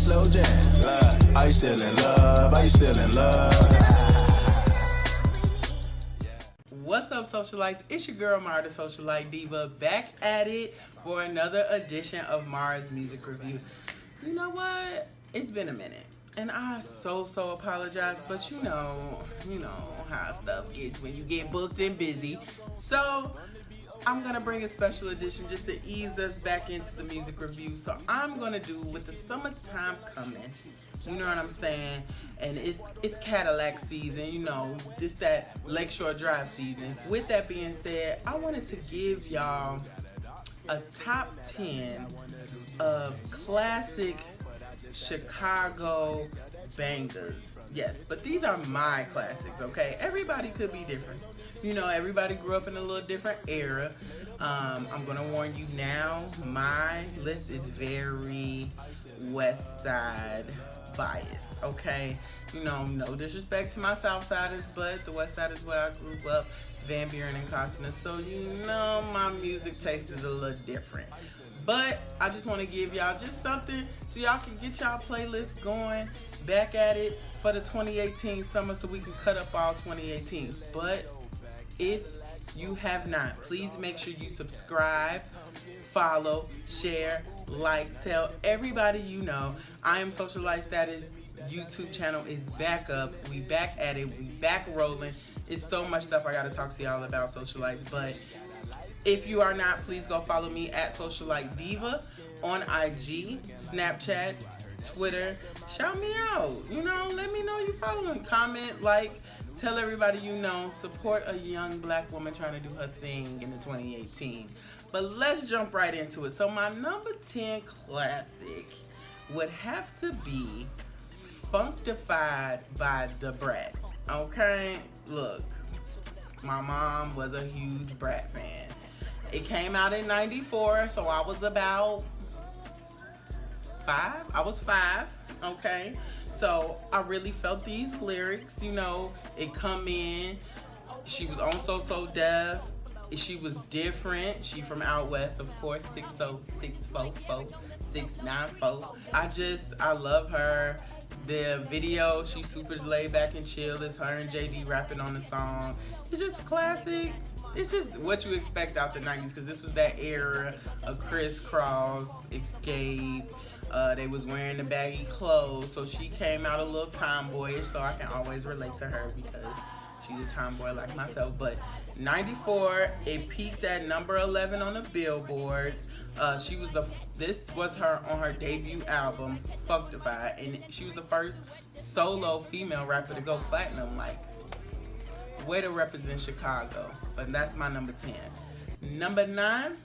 slow jam. Are you still in love? Are you still in love? What's up, socialites? It's your girl Mara, the Socialitediva, back at it for another edition of Mara's Music Review. You know what? It's been a minute, and I so apologize, but you know how stuff gets when you get booked and busy. So I'm gonna bring a special edition just to ease us back into the music review. So I'm gonna do with the summertime coming. You know what I'm saying? And it's Cadillac season, you know, this that Lakeshore Drive season. With that being said, I wanted to give y'all a top 10 of classic Chicago bangers. Yes, but these are my classics, okay? Everybody could be different. You know, everybody grew up in a little different era. I'm gonna warn you now, my list is very West Side biased, okay? You know, no disrespect to my South Siders, but the West Side is where I grew up, Van Buren and Costas, so you know my music taste is a little different. But I just want to give y'all just something so y'all can get y'all playlist going, back at it for the 2018 summer so we can cut up all 2018. But if you have not, please make sure you subscribe, follow, share, like, tell everybody you know. I Am Socialite Status YouTube channel is back up. We back at it. We back rolling. It's so much stuff I got to talk to y'all about, socialites. But if you are not, please go follow me at Socialitediva on IG, Snapchat, Twitter. Shout me out. You know, let me know you following. Comment, like, tell everybody you know. Support a young black woman trying to do her thing in the 2018. But let's jump right into it. So my number 10 classic would have to be Functified by Debrett. Okay? Look, my mom was a huge Brat fan. It came out in 94, so I was about 5. I was 5, okay? So I really felt these lyrics, you know, it come in. She was on So Def. She was different. She from out west, of course, 60644, 694. I love her. The video, she's super laid back and chill. It's her and JD rapping on the song. It's just classic. It's just what you expect out the 90s, because this was that era of crisscross, escape. They was wearing the baggy clothes, so she came out a little tomboyish, so I can always relate to her because she's a tomboy like myself. But 94, it peaked at number 11 on the Billboard. This was her on her debut album, Functified, and she was the first solo female rapper to go platinum. Like, way to represent Chicago. But that's my number 10. Number 9,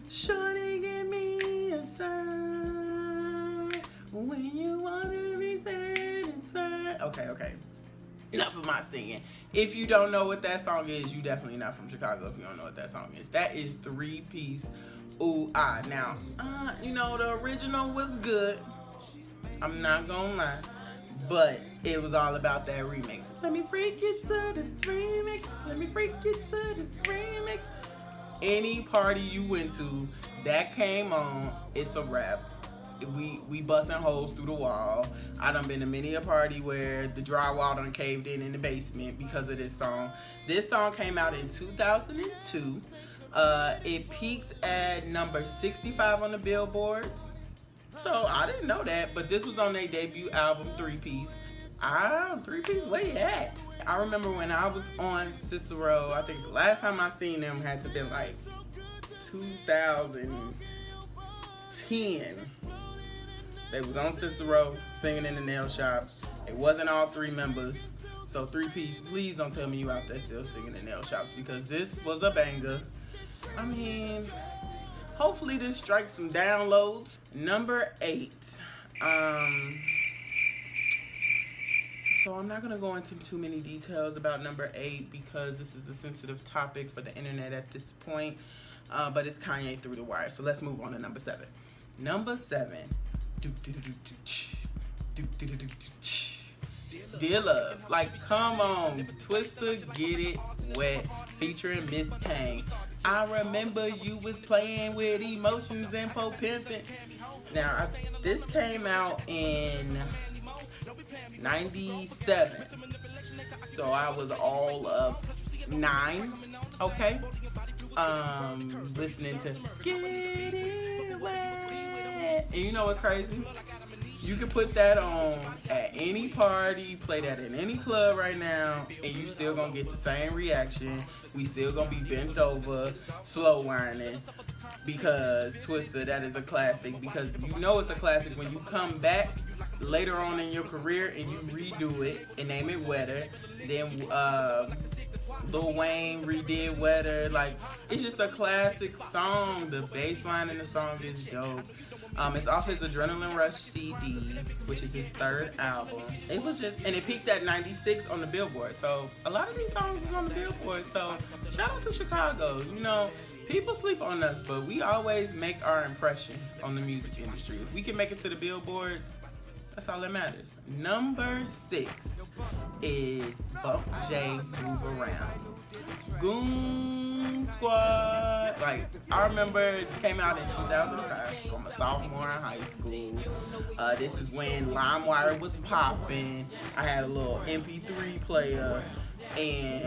Shorty, give me a sign when you wanna be satisfied. Okay. Enough of my singing. If you don't know what that song is, you definitely not from Chicago if you don't know what that song is. That is 3-piece ooh ah. Now, you know, the original was good. I'm not gonna lie. But it was all about that remix. Let me freak you to this remix. Let me freak you to this remix. Any party you went to that came on, it's a wrap. We busting holes through the wall. I done been to many a party where the drywall done caved in the basement because of this song. This song came out in 2002. It peaked at number 65 on the Billboard. So I didn't know that, but this was on their debut album, 3-piece. 3-piece, where you at? I remember when I was on Cicero, I think the last time I seen them had to be like 2010. They was on Cicero singing in the nail shop. It wasn't all 3 members. So 3-piece, please don't tell me you out there still singing in nail shops, because this was a banger. I mean, hopefully this strikes some downloads. Number 8. So I'm not gonna go into too many details about number 8 because this is a sensitive topic for the internet at this point. But it's Kanye Through the Wire. So let's move on to number 7. Number 7. Dear Love. Like, come on. Twista, Get It Wet, featuring Miss Kane. I remember you was playing with emotions and pimping. Now, this came out in 97. So I was all of 9, okay? Listening to Get It Wet. And you know what's crazy? You can put that on at any party, play that in any club right now, and you still gonna get the same reaction. We still gonna be bent over, slow whining, because Twister, that is a classic. Because you know it's a classic when you come back later on in your career and you redo it and name it Wetter. Then Lil Wayne redid Wetter. Like, it's just a classic song. The bass line in the song is dope. It's off his Adrenaline Rush CD, which is his 3rd album. It was just, and it peaked at 96 on the Billboard. So a lot of these songs was on the Billboard. So shout out to Chicago. You know, people sleep on us, but we always make our impression on the music industry. If we can make it to the Billboard, that's all that matters. Number 6 is Bump J Move Around. Goon Squad. Like, I remember it came out in 2005. I'm a sophomore in high school. This is when LimeWire was popping. I had a little MP3 player, and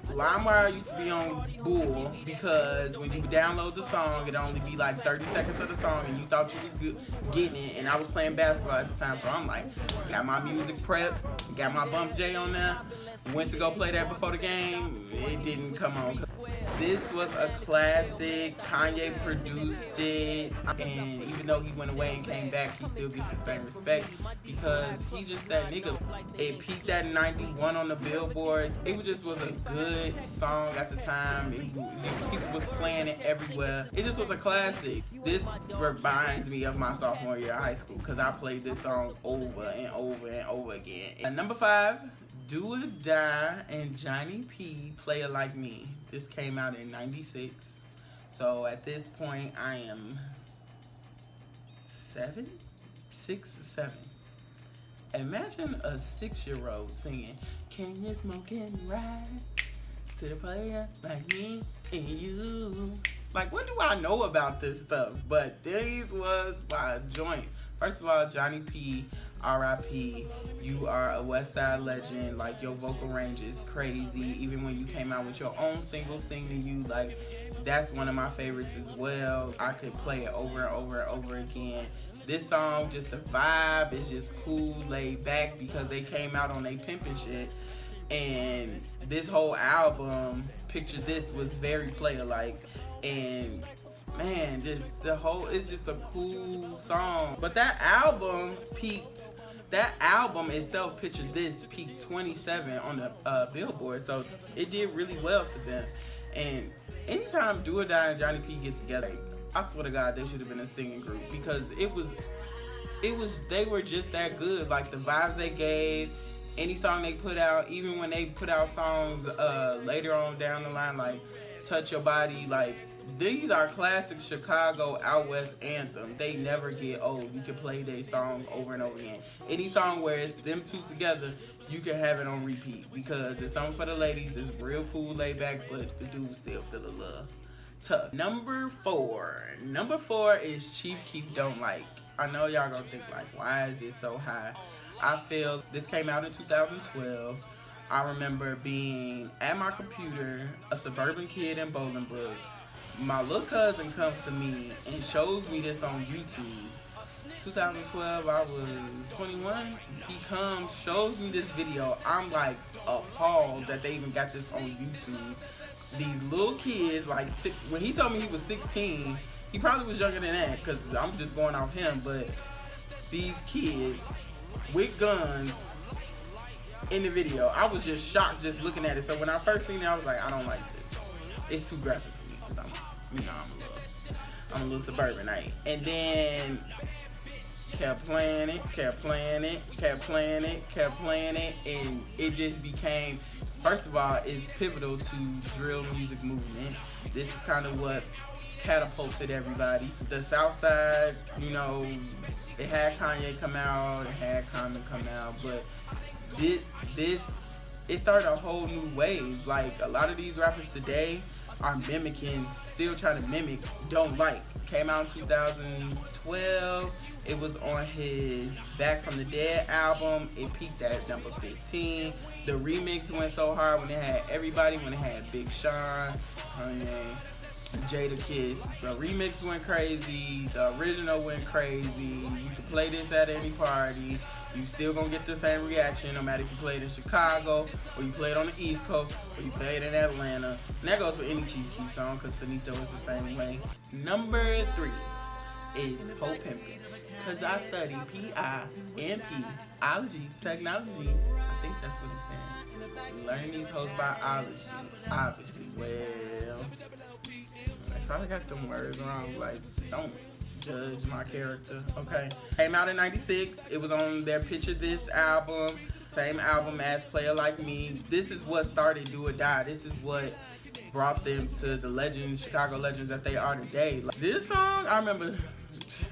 LimeWire used to be on bull because when you download the song, it'd only be like 30 seconds of the song, and you thought you was good getting it. And I was playing basketball at the time, so I'm like, got my music prep, got my Bump J on there. Went to go play that before the game. It didn't come on. This was a classic. Kanye produced it, and even though he went away and came back, he still gets the same respect because he just that nigga. It peaked at 91 on the Billboard. It just was a good song at the time. People was playing it everywhere. It just was a classic. This reminds me of my sophomore year of high school because I played this song over and over and over again. And number 5. Do or Die and Johnny P, Player Like Me. This came out in 96. So at this point, I am 6 or 7. Imagine a 6-year-old singing, can you smoke and ride to the player like me and you? Like, what do I know about this stuff? But these was my joint. First of all, Johnny P, R.I.P. You are a West Side legend. Like, your vocal range is crazy. Even when you came out with your own single, Sing to You, like, that's one of my favorites as well. I could play it over and over and over again. This song, just the vibe is just cool, laid back, because they came out on they pimpin' shit. And this whole album, Picture This, was very player-like. And man, just the whole, it's just a cool song. But that album itself, Picture This, peaked 27 on the Billboard, so it did really well for them. And anytime Do or Die and Johnny P get together, I swear to God, they should have been a singing group, because they were just that good. Like, the vibes they gave, any song they put out, even when they put out songs later on down the line, like Touch Your Body, like, these are classic Chicago out west anthems. They never get old. You can play their songs over and over again. Any song where it's them two together, you can have it on repeat, because it's something for the ladies. It's real cool, laid back, but the dudes still feel a little tough. Number 4 is Chief Keef Don't Like. I know y'all gonna think, like, why is it so high? I feel this came out in 2012. I remember being at my computer, a suburban kid in Bolingbrook. My little cousin comes to me and shows me this on YouTube. 2012, I was 21. He comes, shows me this video. I'm like appalled that they even got this on YouTube. These little kids, like, when he told me he was 16, he probably was younger than that, because I'm just going off him, but these kids with guns in the video, I was just shocked just looking at it. So when I first seen it, I was like, I don't like this. It's too graphic for me, because I'm a little suburbanite. And then kept playing it, and it just became, first of all, it's pivotal to drill music movement. This is kind of what catapulted everybody. The South Side, you know, it had Kanye come out, it had Common come out, but it started a whole new wave. Like, a lot of these rappers today, are mimicking, still trying to mimic Don't Like. Came out in 2012. It was on his Back from the Dead album. It peaked at number 15. The remix went so hard when it had everybody, when it had Big Sean, Kanye, Jada Kiss. The remix went crazy. The original went crazy. You can play this at any party. You still gonna get the same reaction no matter if you play it in Chicago or you play it on the East Coast or you play it in Atlanta. And that goes for any Chief Keef song because Finito is the same way. Number 3 is Po Pimpin'. Cause I study P-I-M-P, ology, technology. I think that's what it's saying. Learn these hoes by ology. Obviously, well, I probably got them words wrong. Like, don't judge my character, okay? Came out in 96. It was on their Picture This album. Same album as Player Like Me. This is what started Do or Die. This is what brought them to the legends, Chicago legends that they are today. Like, this song, I remember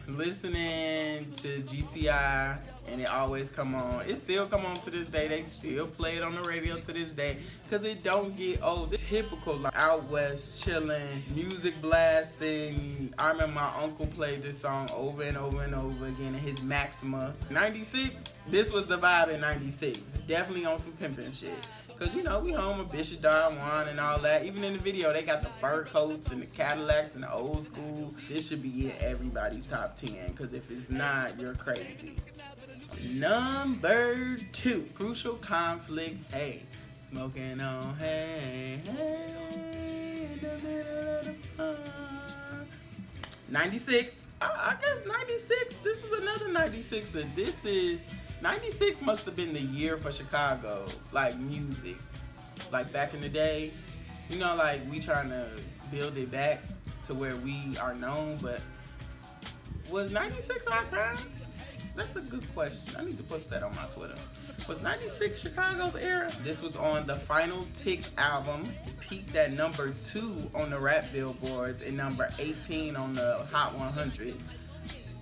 listening to GCI and it always come on. It still come on to this day. They still play it on the radio to this day because it don't get old. It's typical, like out west chilling, music blasting. I remember my uncle played this song over and over and over again in his Maxima. 96, this was the vibe in 96. Definitely on some pimping shit. Cause you know, we home with Bishop Don Juan and all that. Even in the video, they got the fur coats and the Cadillacs and the old school. This should be in everybody's top 10. Cause if it's not, you're crazy. Number 2, Crucial Conflict. Hey, smoking on. Hey, hey, in the middle of the fun. 96. I guess 96. This is another 96. And this is. 96 must have been the year for Chicago, like music. Like back in the day, you know, like we trying to build it back to where we are known, but was 96 our time? That's a good question. I need to post that on my Twitter. Was 96 Chicago's era? This was on the Final Tick album. Peaked at number 2 on the rap billboards and number 18 on the Hot 100.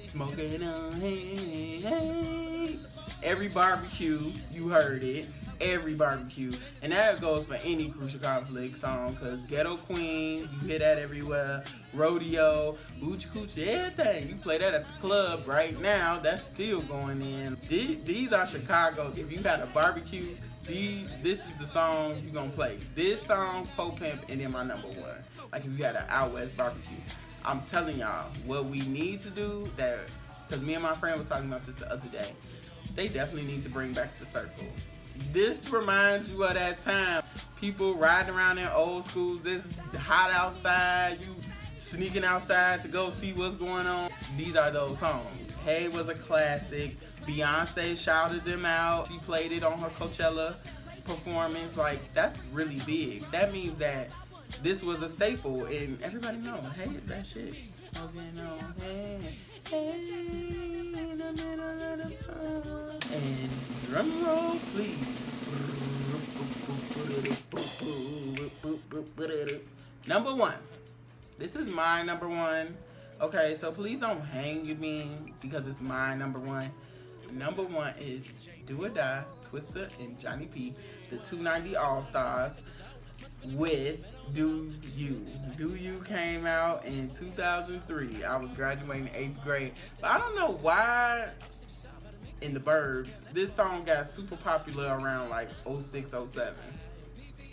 Smoking on, hey, hey. Every barbecue, you heard it. Every barbecue. And that goes for any Crucial Conflict song, because Ghetto Queen, you hear that everywhere. Rodeo, Oochie Coochie, everything. You play that at the club right now, that's still going in. These are Chicago. If you had a barbecue, this is the song you're going to play. This song, Po Pimp, and then my number 1. Like if you had an out west barbecue. I'm telling y'all, what we need to do, that, because me and my friend was talking about this the other day, they definitely need to bring back the circle. This reminds you of that time. People riding around in old schools, it's hot outside, you sneaking outside to go see what's going on. These are those songs. Hey was a classic. Beyonce shouted them out. She played it on her Coachella performance. Like, that's really big. That means that this was a staple and everybody knows, hey, it's that shit. Smoking on, hey, hey, in the middle of the fun. And drum roll, please. Number 1. This is my number 1. Okay, so please don't hang with me because it's my number 1. Number 1 is Do or Die, Twista and Johnny P, the 290 All-Stars with Do You. Do You came out in 2003. I was graduating 8th grade. But I don't know why in the burbs this song got super popular around like 06, 07.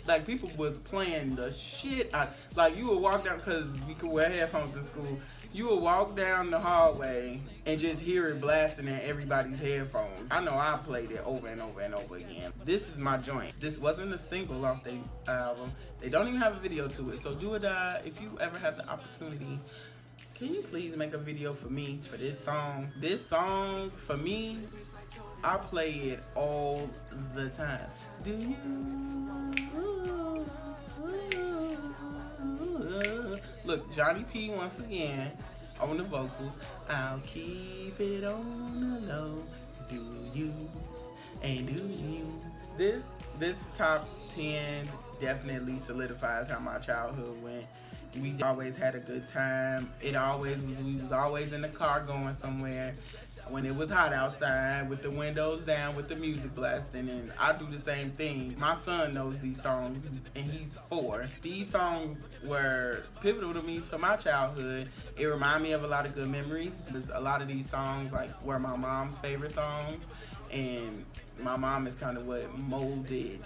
Like people was playing the shit out. Like you would walk down, because we could wear headphones in school. You would walk down the hallway and just hear it blasting in everybody's headphones. I know I played it over and over and over again. This is my joint. This wasn't a single off the album. They don't even have a video to it. So Do or Die, if you ever have the opportunity, can you please make a video for me for this song? This song, for me, I play it all the time. Do you? Look, Johnny P once again on the vocals. I'll keep it on the low. Do you? And do you? This top 10 definitely solidifies how my childhood went. We always had a good time. We was always in the car going somewhere. when it was hot outside with the windows down with the music blasting, and I do the same thing. My son knows these songs and he's 4. These songs were pivotal to me for my childhood. It reminded me of a lot of good memories. There's a lot of these songs like were my mom's favorite songs, and my mom is kind of what molded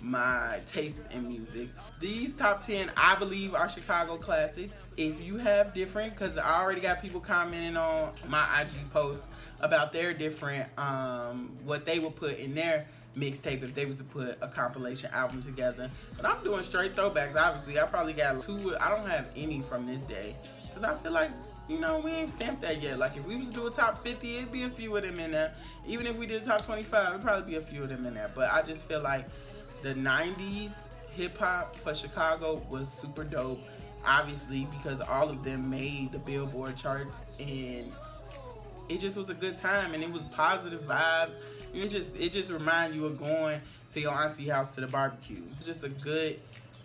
my taste in music. These top 10, I believe, are Chicago classics. If you have different, because I already got people commenting on my IG posts about their different, what they would put in their mixtape if they was to put a compilation album together. But I'm doing straight throwbacks, obviously. I probably got 2, I don't have any from this day, because I feel like, you know, we ain't stamped that yet. Like, if we was to do a top 50, it'd be a few of them in there. Even if we did a top 25, it'd probably be a few of them in there. But I just feel like the 90s hip-hop for Chicago was super dope, obviously, because all of them made the Billboard charts, and it just was a good time, and it was positive vibes. It just reminds you of going to your auntie house to the barbecue. It's just a good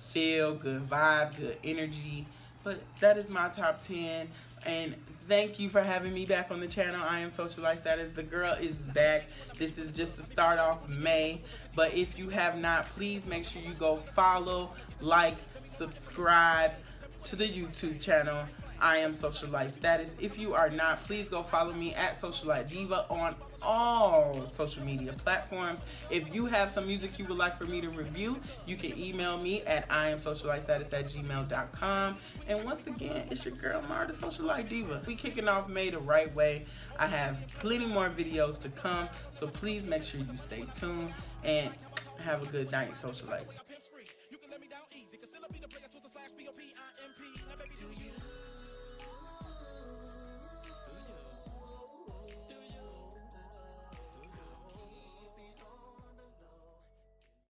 feel, good vibe, good energy. But that is my top 10, and thank you for having me back on the channel. I am Socialite Status. The girl is back. This is just the start off May. But if you have not, please make sure you go follow, like, subscribe to the YouTube channel. I am Socialite Status. If you are not, please go follow me at Socialitediva on all social media platforms. If you have some music you would like for me to review, you can email me at iamsocialitestatus@gmail.com. And once again, it's your girl Mar, the Socialite Diva. We kicking off May the right way. I have plenty more videos to come, so please make sure you stay tuned and have a good night, Socialite.